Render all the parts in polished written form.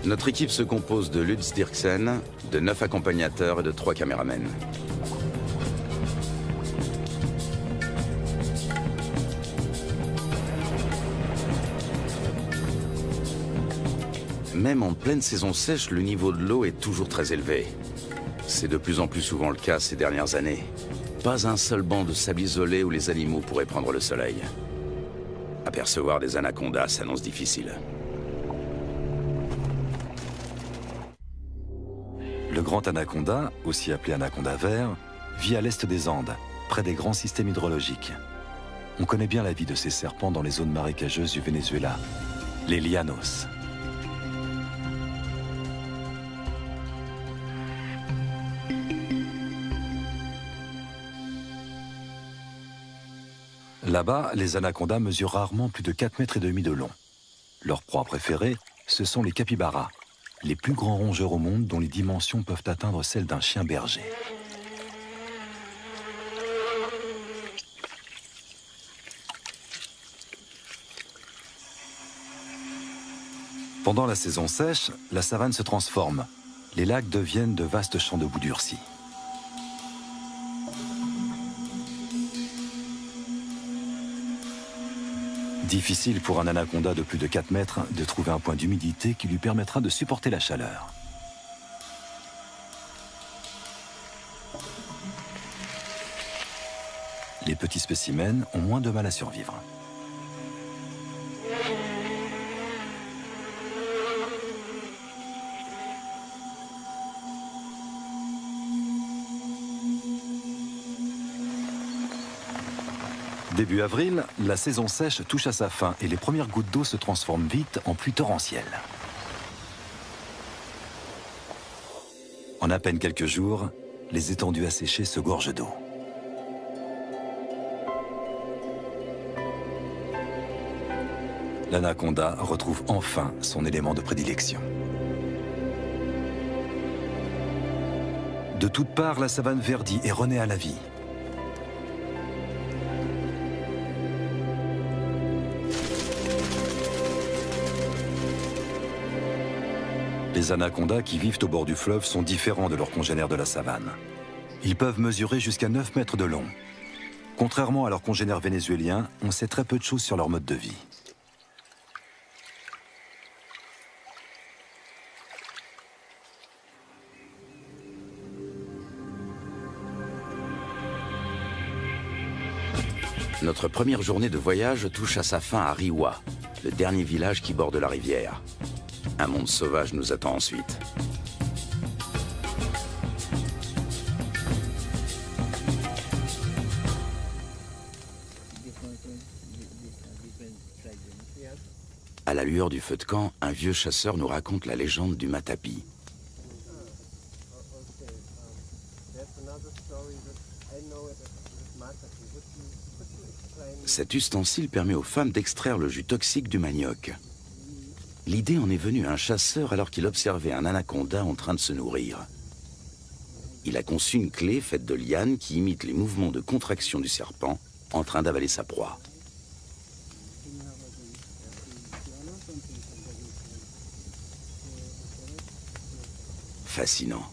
Notre équipe se compose de Lutz Dirksen, de 9 accompagnateurs et de 3 caméramens. Même en pleine saison sèche, le niveau de l'eau est toujours très élevé. C'est de plus en plus souvent le cas ces dernières années. Pas un seul banc de sable isolé où les animaux pourraient prendre le soleil. Apercevoir des anacondas s'annonce difficile. Le grand anaconda, aussi appelé anaconda vert, vit à l'est des Andes, près des grands systèmes hydrologiques. On connaît bien la vie de ces serpents dans les zones marécageuses du Venezuela, les llanos. Là-bas, les anacondas mesurent rarement plus de 4,5 mètres de long. Leur proie préférée, ce sont les capybaras, les plus grands rongeurs au monde dont les dimensions peuvent atteindre celles d'un chien berger. Pendant la saison sèche, la savane se transforme. Les lacs deviennent de vastes champs de boue durcie. Difficile pour un anaconda de plus de 4 mètres de trouver un point d'humidité qui lui permettra de supporter la chaleur. Les petits spécimens ont moins de mal à survivre. Début avril, la saison sèche touche à sa fin et les premières gouttes d'eau se transforment vite en pluie torrentielle. En à peine quelques jours, les étendues asséchées se gorgent d'eau. L'anaconda retrouve enfin son élément de prédilection. De toutes parts, la savane verdit et renaît à la vie. Les anacondas qui vivent au bord du fleuve sont différents de leurs congénères de la savane. Ils peuvent mesurer jusqu'à 9 mètres de long. Contrairement à leurs congénères vénézuéliens, on sait très peu de choses sur leur mode de vie. Notre première journée de voyage touche à sa fin à Riwa, le dernier village qui borde la rivière. Un monde sauvage nous attend ensuite. À la lueur du feu de camp, un vieux chasseur nous raconte la légende du matapi. Cet ustensile permet aux femmes d'extraire le jus toxique du manioc. L'idée en est venue à un chasseur alors qu'il observait un anaconda en train de se nourrir. Il a conçu une clé faite de lianes qui imite les mouvements de contraction du serpent en train d'avaler sa proie. Fascinant.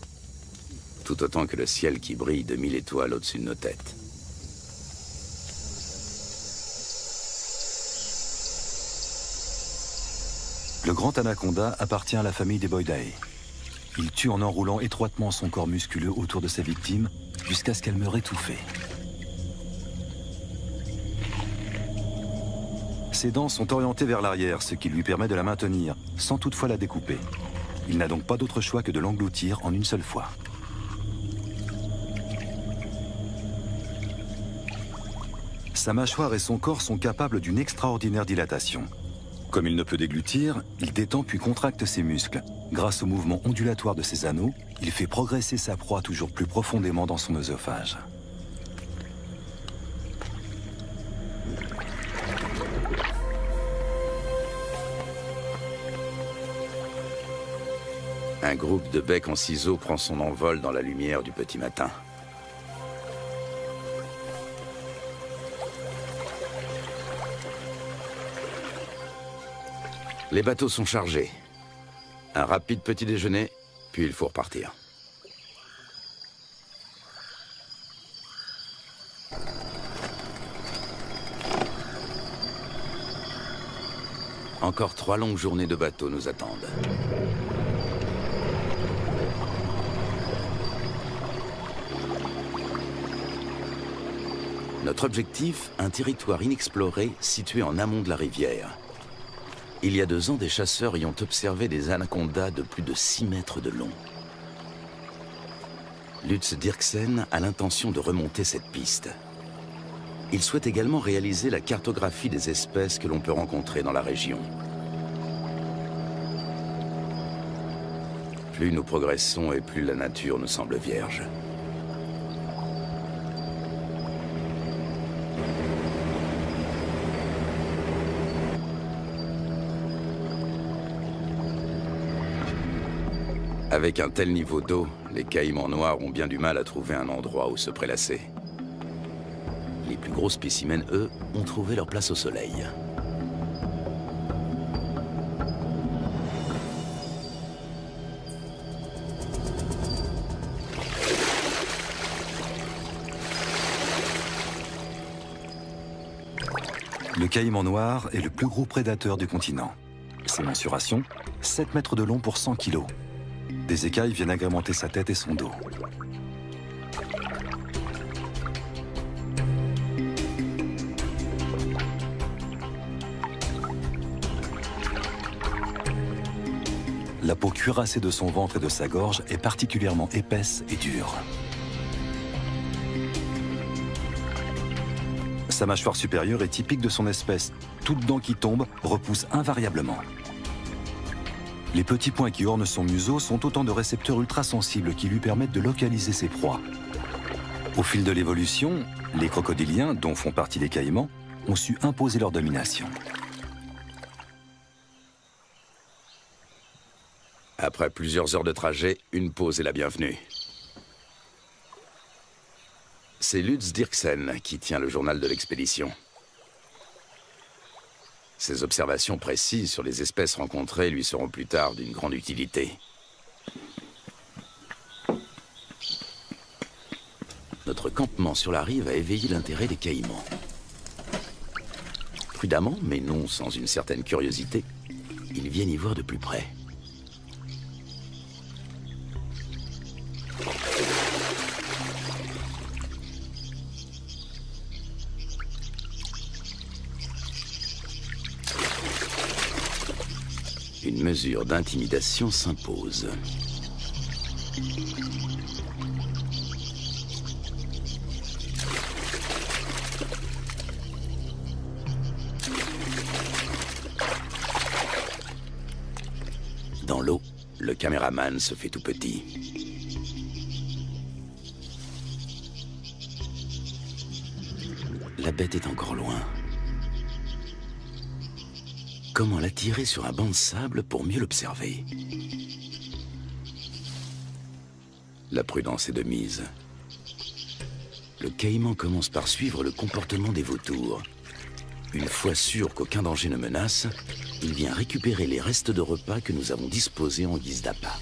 Tout autant que le ciel qui brille de 1000 étoiles au-dessus de nos têtes. Le grand anaconda appartient à la famille des Boidae. Il tue en enroulant étroitement son corps musculeux autour de sa victime jusqu'à ce qu'elle meure étouffée. Ses dents sont orientées vers l'arrière, ce qui lui permet de la maintenir, sans toutefois la découper. Il n'a donc pas d'autre choix que de l'engloutir en une seule fois. Sa mâchoire et son corps sont capables d'une extraordinaire dilatation. Comme il ne peut déglutir, il détend puis contracte ses muscles. Grâce au mouvement ondulatoire de ses anneaux, il fait progresser sa proie toujours plus profondément dans son œsophage. Un groupe de becs en ciseaux prend son envol dans la lumière du petit matin. Les bateaux sont chargés. Un rapide petit déjeuner, puis il faut repartir. Encore 3 longues journées de bateau nous attendent. Notre objectif, un territoire inexploré situé en amont de la rivière. Il y a 2 ans, des chasseurs y ont observé des anacondas de plus de 6 mètres de long. Lutz Dirksen a l'intention de remonter cette piste. Il souhaite également réaliser la cartographie des espèces que l'on peut rencontrer dans la région. Plus nous progressons et plus la nature nous semble vierge. Avec un tel niveau d'eau, les caïmans noirs ont bien du mal à trouver un endroit où se prélasser. Les plus gros spécimens, eux, ont trouvé leur place au soleil. Le caïman noir est le plus gros prédateur du continent. Ses mensurations, 7 mètres de long pour 100 kilos. Des écailles viennent agrémenter sa tête et son dos. La peau cuirassée de son ventre et de sa gorge est particulièrement épaisse et dure. Sa mâchoire supérieure est typique de son espèce. Toute dent qui tombe repousse invariablement. Les petits points qui ornent son museau sont autant de récepteurs ultrasensibles qui lui permettent de localiser ses proies. Au fil de l'évolution, les crocodiliens, dont font partie les caïmans, ont su imposer leur domination. Après plusieurs heures de trajet, une pause est la bienvenue. C'est Lutz Dirksen qui tient le journal de l'expédition. Ses observations précises sur les espèces rencontrées lui seront plus tard d'une grande utilité. Notre campement sur la rive a éveillé l'intérêt des caïmans. Prudemment, mais non sans une certaine curiosité, ils viennent y voir de plus près. Une mesure d'intimidation s'impose. Dans l'eau, le caméraman se fait tout petit. La bête est encore loin. Comment l'attirer sur un banc de sable pour mieux l'observer? La prudence est de mise. Le caïman commence par suivre le comportement des vautours. Une fois sûr qu'aucun danger ne menace, il vient récupérer les restes de repas que nous avons disposés en guise d'appât.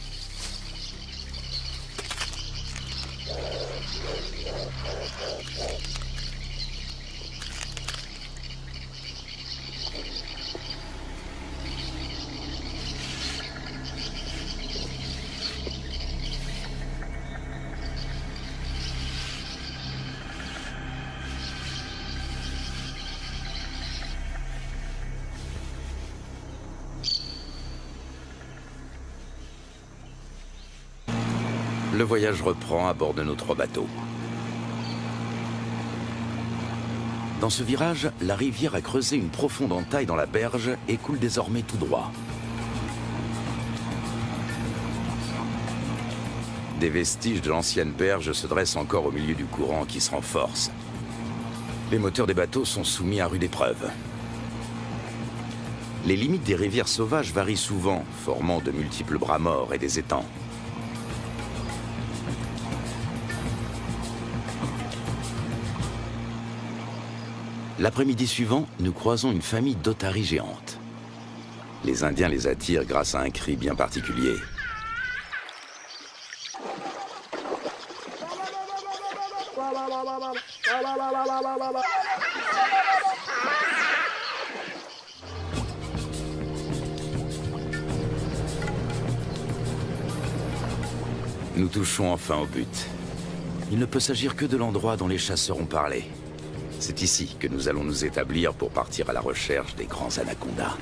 Le voyage reprend à bord de nos 3 bateaux. Dans ce virage, la rivière a creusé une profonde entaille dans la berge et coule désormais tout droit. Des vestiges de l'ancienne berge se dressent encore au milieu du courant qui se renforce. Les moteurs des bateaux sont soumis à rude épreuve. Les limites des rivières sauvages varient souvent, formant de multiples bras morts et des étangs. L'après-midi suivant, nous croisons une famille d'otaries géantes. Les Indiens les attirent grâce à un cri bien particulier. Nous touchons enfin au but. Il ne peut s'agir que de l'endroit dont les chasseurs ont parlé. C'est ici que nous allons nous établir pour partir à la recherche des grands anacondas.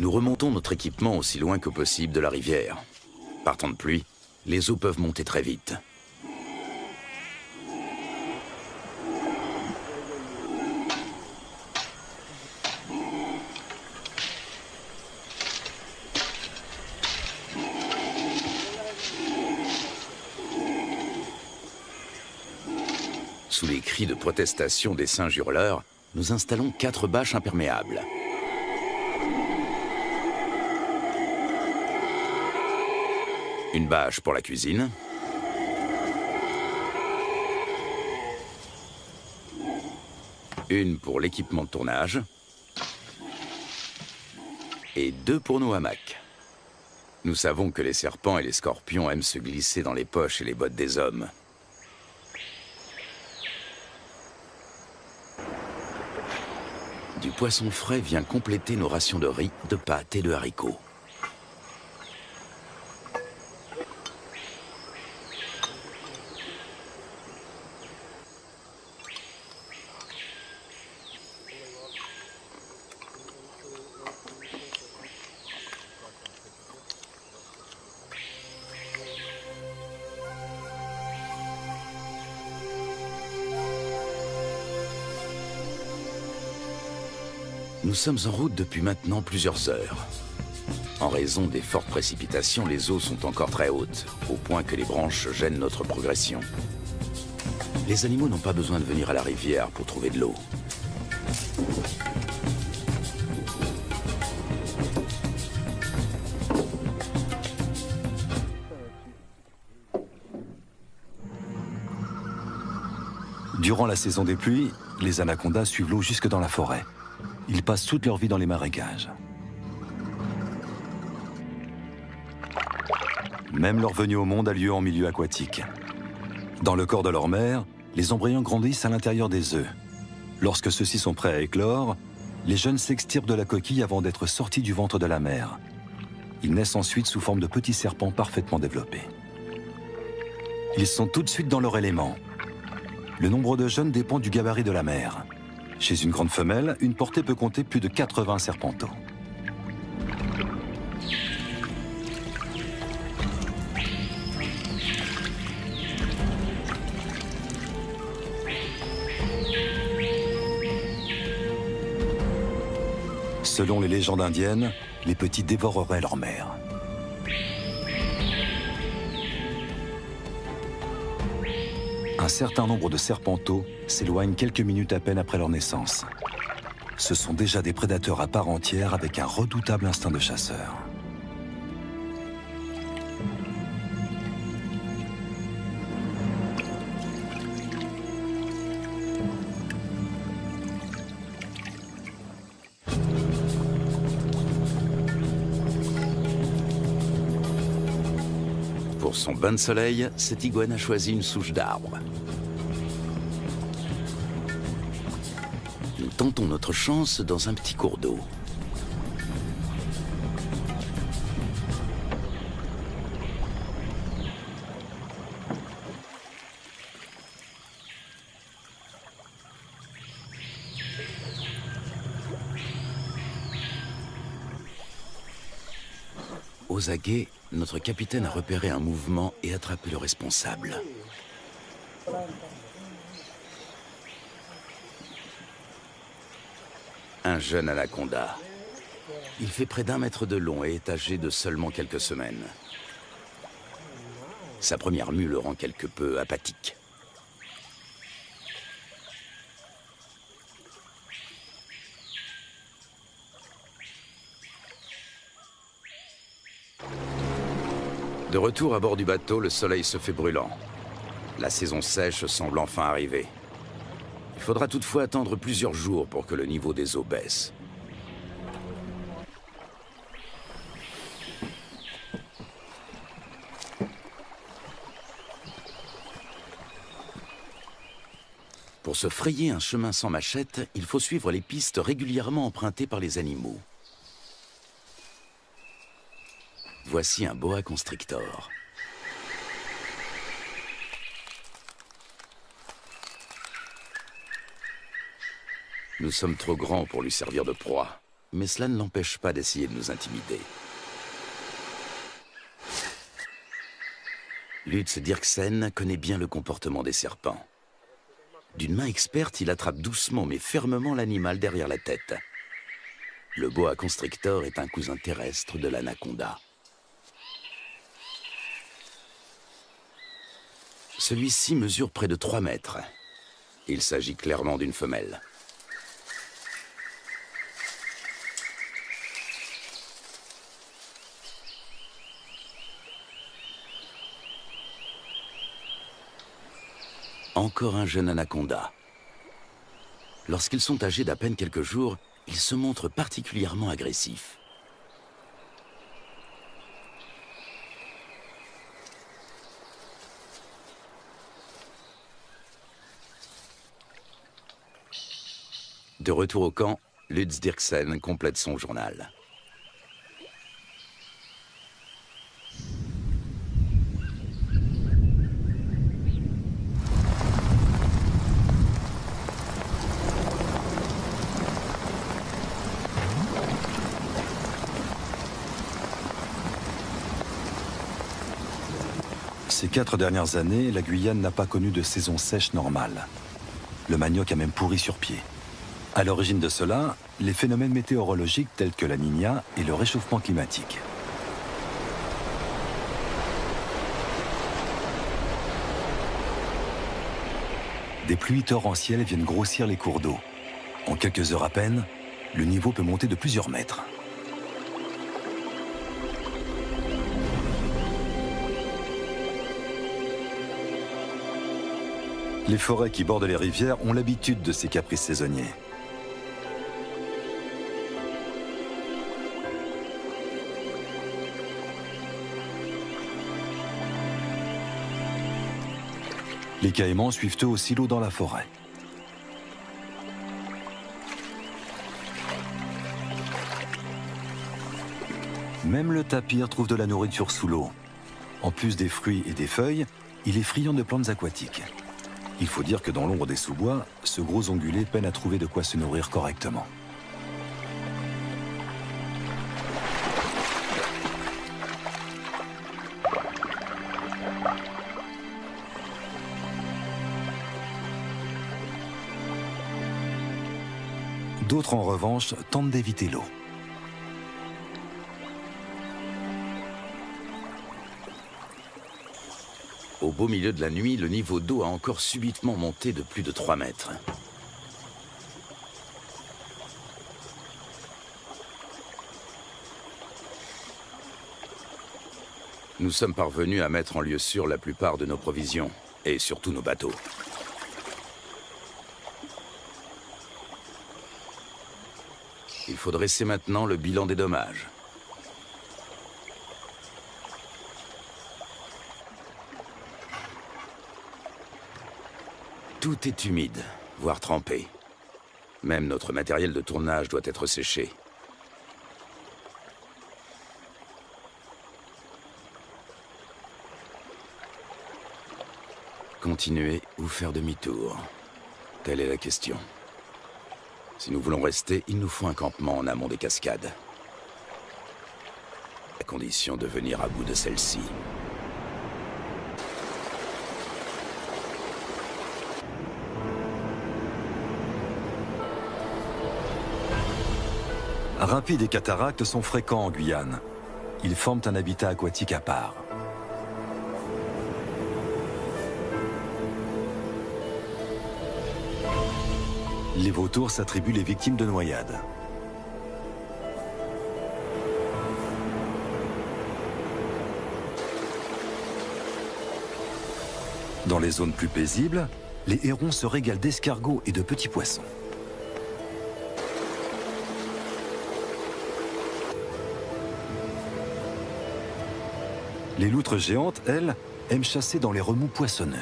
Nous remontons notre équipement aussi loin que possible de la rivière. Par temps de pluie, les eaux peuvent monter très vite. Sous les cris de protestation des singes hurleurs, nous installons 4 bâches imperméables. Une bâche pour la cuisine. Une pour l'équipement de tournage. Et 2 pour nos hamacs. Nous savons que les serpents et les scorpions aiment se glisser dans les poches et les bottes des hommes. Du poisson frais vient compléter nos rations de riz, de pâtes et de haricots. Nous sommes en route depuis maintenant plusieurs heures. En raison des fortes précipitations, les eaux sont encore très hautes, au point que les branches gênent notre progression. Les animaux n'ont pas besoin de venir à la rivière pour trouver de l'eau. Durant la saison des pluies, les anacondas suivent l'eau jusque dans la forêt. Ils passent toute leur vie dans les marécages. Même leur venue au monde a lieu en milieu aquatique. Dans le corps de leur mère, les embryons grandissent à l'intérieur des œufs. Lorsque ceux-ci sont prêts à éclore, les jeunes s'extirpent de la coquille avant d'être sortis du ventre de la mère. Ils naissent ensuite sous forme de petits serpents parfaitement développés. Ils sont tout de suite dans leur élément. Le nombre de jeunes dépend du gabarit de la mère. Chez une grande femelle, une portée peut compter plus de 80 serpenteaux. Selon les légendes indiennes, les petits dévoreraient leur mère. Un certain nombre de serpenteaux s'éloignent quelques minutes à peine après leur naissance. Ce sont déjà des prédateurs à part entière avec un redoutable instinct de chasseur. Pour son bain de soleil, cette iguane a choisi une souche d'arbre. Nous tentons notre chance dans un petit cours d'eau. Aux aguets, notre capitaine a repéré un mouvement et attrapé le responsable. Un jeune anaconda. Il fait près d'1 mètre de long et est âgé de seulement quelques semaines. Sa première mue le rend quelque peu apathique. De retour à bord du bateau, le soleil se fait brûlant. La saison sèche semble enfin arriver. Il faudra toutefois attendre plusieurs jours pour que le niveau des eaux baisse. Pour se frayer un chemin sans machette, il faut suivre les pistes régulièrement empruntées par les animaux. Voici un boa constrictor. Nous sommes trop grands pour lui servir de proie, mais cela ne l'empêche pas d'essayer de nous intimider. Lutz Dirksen connaît bien le comportement des serpents. D'une main experte, il attrape doucement mais fermement l'animal derrière la tête. Le boa constrictor est un cousin terrestre de l'anaconda. Celui-ci mesure près de 3 mètres. Il s'agit clairement d'une femelle. Encore un jeune anaconda. Lorsqu'ils sont âgés d'à peine quelques jours, ils se montrent particulièrement agressifs. De retour au camp, Lutz Dirksen complète son journal. Ces 4 dernières années, la Guyane n'a pas connu de saison sèche normale. Le manioc a même pourri sur pied. À l'origine de cela, les phénomènes météorologiques tels que la Niña et le réchauffement climatique. Des pluies torrentielles viennent grossir les cours d'eau. En quelques heures à peine, le niveau peut monter de plusieurs mètres. Les forêts qui bordent les rivières ont l'habitude de ces caprices saisonniers. Les caïmans suivent eux aussi l'eau dans la forêt. Même le tapir trouve de la nourriture sous l'eau. En plus des fruits et des feuilles, il est friand de plantes aquatiques. Il faut dire que dans l'ombre des sous-bois, ce gros ongulé peine à trouver de quoi se nourrir correctement. D'autres, en revanche, tentent d'éviter l'eau. Au beau milieu de la nuit, le niveau d'eau a encore subitement monté de plus de 3 mètres. Nous sommes parvenus à mettre en lieu sûr la plupart de nos provisions, et surtout nos bateaux. Il faut dresser maintenant le bilan des dommages. Tout est humide, voire trempé. Même notre matériel de tournage doit être séché. Continuer ou faire demi-tour? Telle est la question. Si nous voulons rester, il nous faut un campement en amont des cascades. À condition de venir à bout de celle-ci. Rapides et cataractes sont fréquents en Guyane. Ils forment un habitat aquatique à part. Les vautours s'attribuent les victimes de noyades. Dans les zones plus paisibles, les hérons se régalent d'escargots et de petits poissons. Les loutres géantes, elles, aiment chasser dans les remous poissonneux.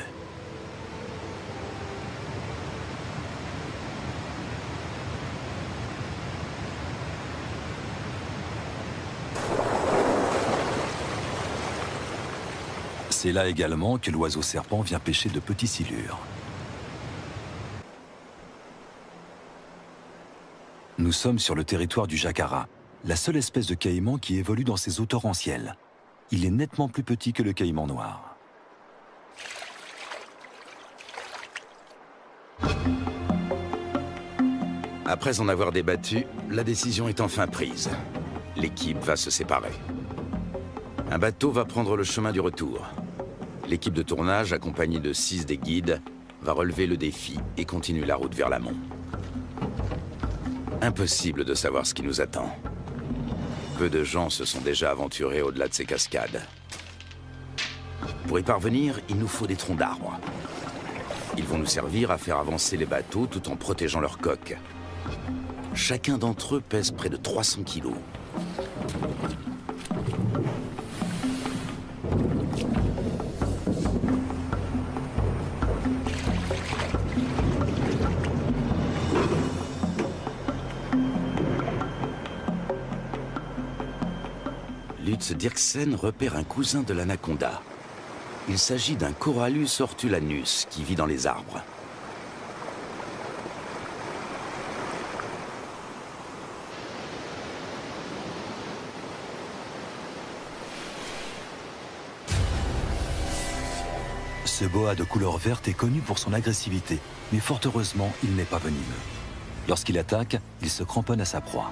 C'est là également que l'oiseau serpent vient pêcher de petits silures. Nous sommes sur le territoire du jacara, la seule espèce de caïman qui évolue dans ces eaux torrentielles. Il est nettement plus petit que le caïman noir. Après en avoir débattu, la décision est enfin prise. L'équipe va se séparer. Un bateau va prendre le chemin du retour. L'équipe de tournage, accompagnée de 6 des guides, va relever le défi et continuer la route vers l'amont. Impossible de savoir ce qui nous attend. Peu de gens se sont déjà aventurés au-delà de ces cascades. Pour y parvenir, il nous faut des troncs d'arbres. Ils vont nous servir à faire avancer les bateaux tout en protégeant leurs coques. Chacun d'entre eux pèse près de 300 kilos. Lutz Dirksen repère un cousin de l'anaconda. Il s'agit d'un Corallus hortulanus qui vit dans les arbres. Ce boa de couleur verte est connu pour son agressivité, mais fort heureusement, il n'est pas venimeux. Lorsqu'il attaque, il se cramponne à sa proie.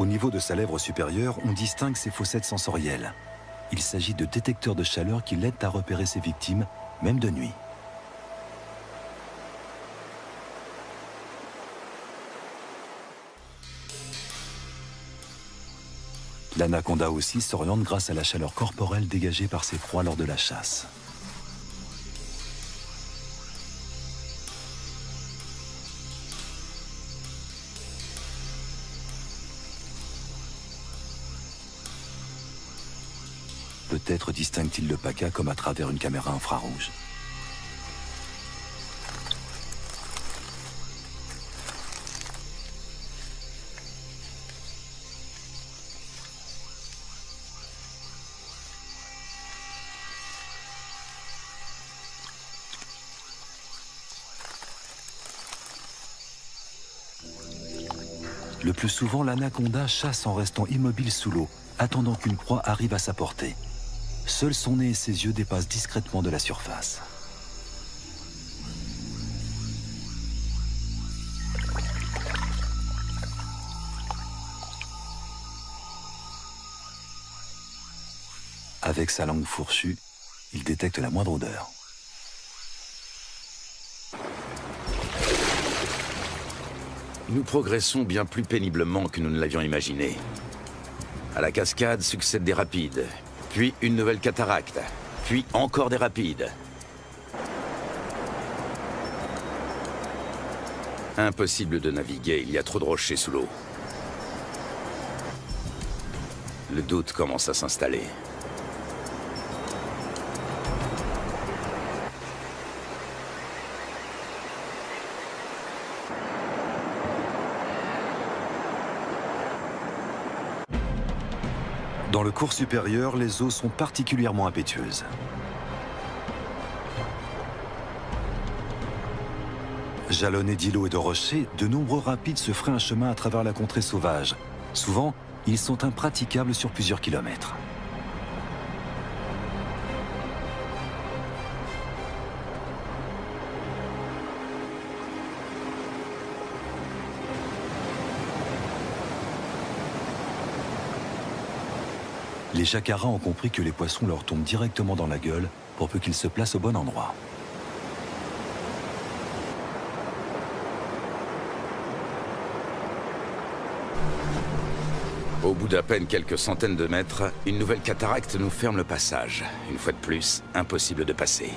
Au niveau de sa lèvre supérieure, on distingue ses fossettes sensorielles. Il s'agit de détecteurs de chaleur qui l'aident à repérer ses victimes, même de nuit. L'anaconda aussi s'oriente grâce à la chaleur corporelle dégagée par ses proies lors de la chasse. Peut-être distingue-t-il le paca comme à travers une caméra infrarouge. Le plus souvent, l'anaconda chasse en restant immobile sous l'eau, attendant qu'une proie arrive à sa portée. Seul son nez et ses yeux dépassent discrètement de la surface. Avec sa langue fourchue, il détecte la moindre odeur. Nous progressons bien plus péniblement que nous ne l'avions imaginé. À la cascade succèdent des rapides, puis une nouvelle cataracte, puis encore des rapides. Impossible de naviguer, il y a trop de rochers sous l'eau. Le doute commence à s'installer. Dans le cours supérieur, les eaux sont particulièrement impétueuses. Jalonnés d'îlots et de rochers, de nombreux rapides se frayent un chemin à travers la contrée sauvage. Souvent, ils sont impraticables sur plusieurs kilomètres. Les jacaras ont compris que les poissons leur tombent directement dans la gueule pour peu qu'ils se placent au bon endroit. Au bout d'à peine quelques centaines de mètres, une nouvelle cataracte nous ferme le passage. Une fois de plus, impossible de passer.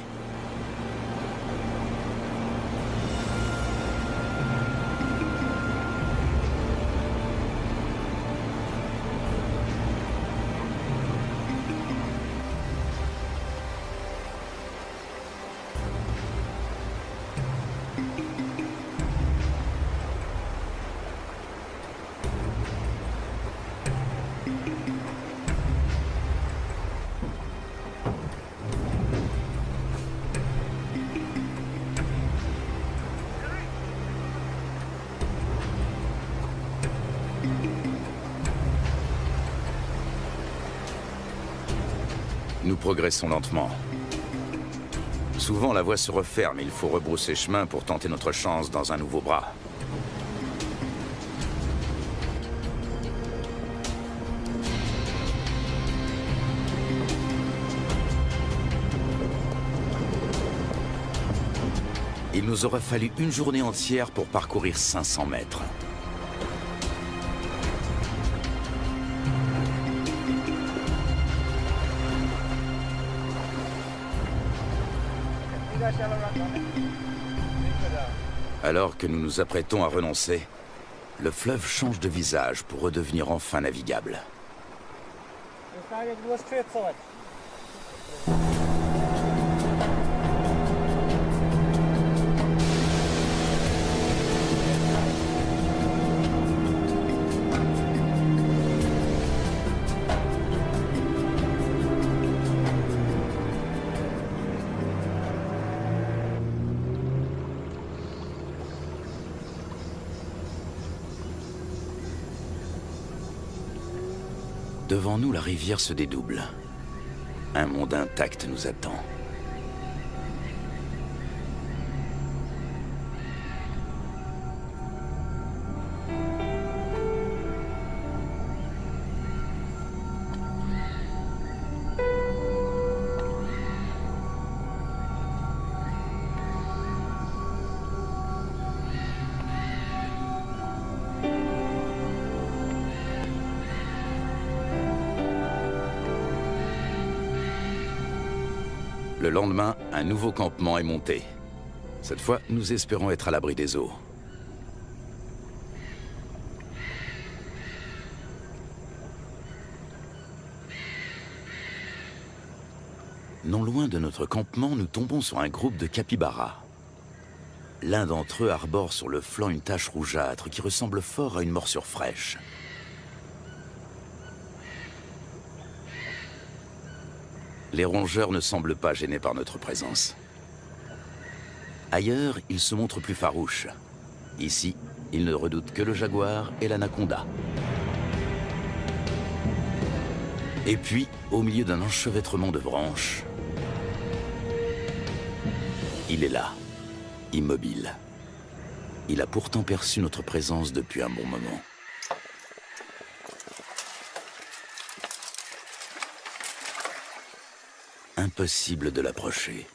Nous progressons lentement. Souvent, la voie se referme et il faut rebrousser chemin pour tenter notre chance dans un nouveau bras. Il nous aura fallu une journée entière pour parcourir 500 mètres. Alors que nous nous apprêtons à renoncer, le fleuve change de visage pour redevenir enfin navigable. Devant nous, la rivière se dédouble. Un monde intact nous attend. Le lendemain, un nouveau campement est monté. Cette fois, nous espérons être à l'abri des eaux. Non loin de notre campement, nous tombons sur un groupe de capybaras. L'un d'entre eux arbore sur le flanc une tache rougeâtre qui ressemble fort à une morsure fraîche. Les rongeurs ne semblent pas gênés par notre présence. Ailleurs, ils se montrent plus farouches. Ici, ils ne redoutent que le jaguar et l'anaconda. Et puis, au milieu d'un enchevêtrement de branches, il est là, immobile. Il a pourtant perçu notre présence depuis un bon moment. Impossible de l'approcher.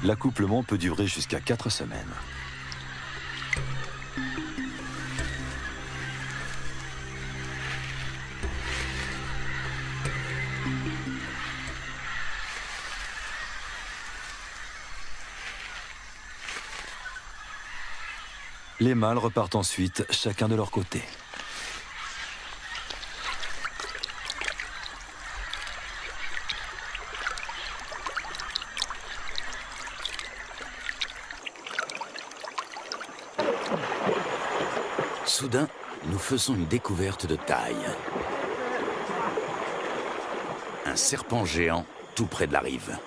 L'accouplement peut durer jusqu'à 4 semaines. Les mâles repartent ensuite, chacun de leur côté. Soudain, nous faisons une découverte de taille. Un serpent géant tout près de la rive.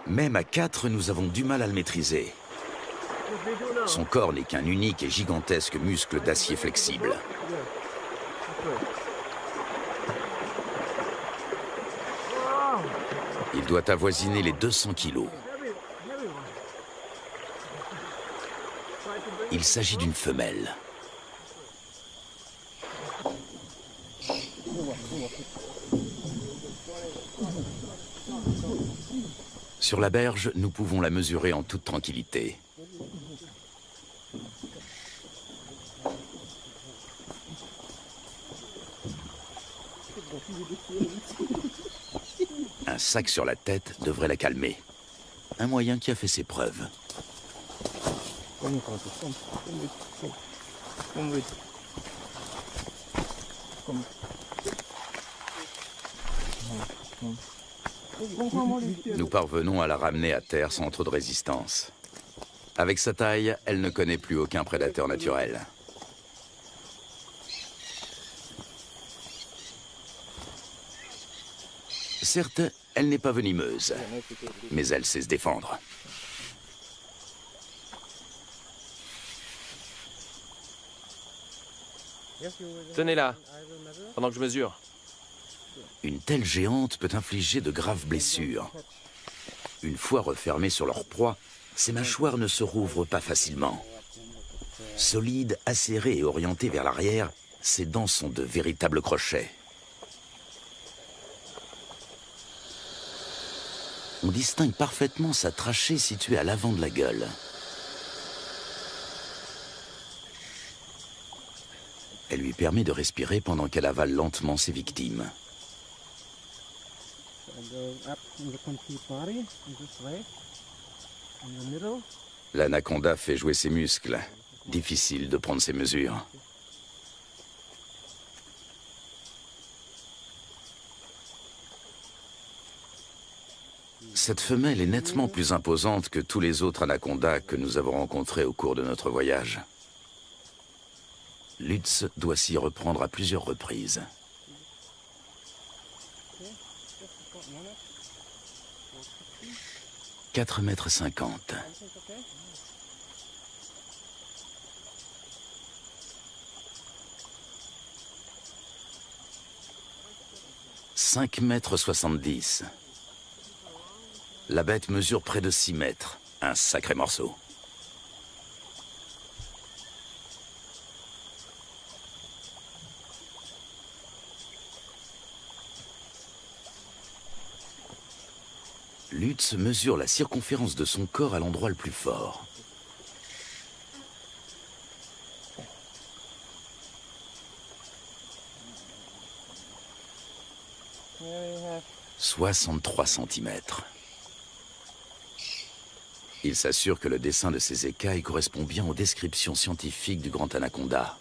Même à 4, nous avons du mal à le maîtriser. Son corps n'est qu'un unique et gigantesque muscle d'acier flexible. Il doit avoisiner les 200 kilos. Il s'agit d'une femelle. Sur la berge, nous pouvons la mesurer en toute tranquillité. Un sac sur la tête devrait la calmer. Un moyen qui a fait ses preuves. Nous parvenons à la ramener à terre sans trop de résistance. Avec sa taille, elle ne connaît plus aucun prédateur naturel. Certes, elle n'est pas venimeuse, mais elle sait se défendre. Tenez-la, pendant que je mesure. Une telle géante peut infliger de graves blessures. Une fois refermées sur leur proie, ces mâchoires ne se rouvrent pas facilement. Solides, acérées et orientées vers l'arrière, ses dents sont de véritables crochets. On distingue parfaitement sa trachée située à l'avant de la gueule. Elle lui permet de respirer pendant qu'elle avale lentement ses victimes. L'anaconda fait jouer ses muscles. Difficile de prendre ses mesures. Cette femelle est nettement plus imposante que tous les autres anacondas que nous avons rencontrés au cours de notre voyage. Lutz doit s'y reprendre à plusieurs reprises. « 4,50 m. « 5,70 m. La bête mesure près de 6 mètres. Un sacré morceau. Lutz mesure la circonférence de son corps à l'endroit le plus fort. « 63 cm. Il s'assure que le dessin de ses écailles correspond bien aux descriptions scientifiques du grand anaconda.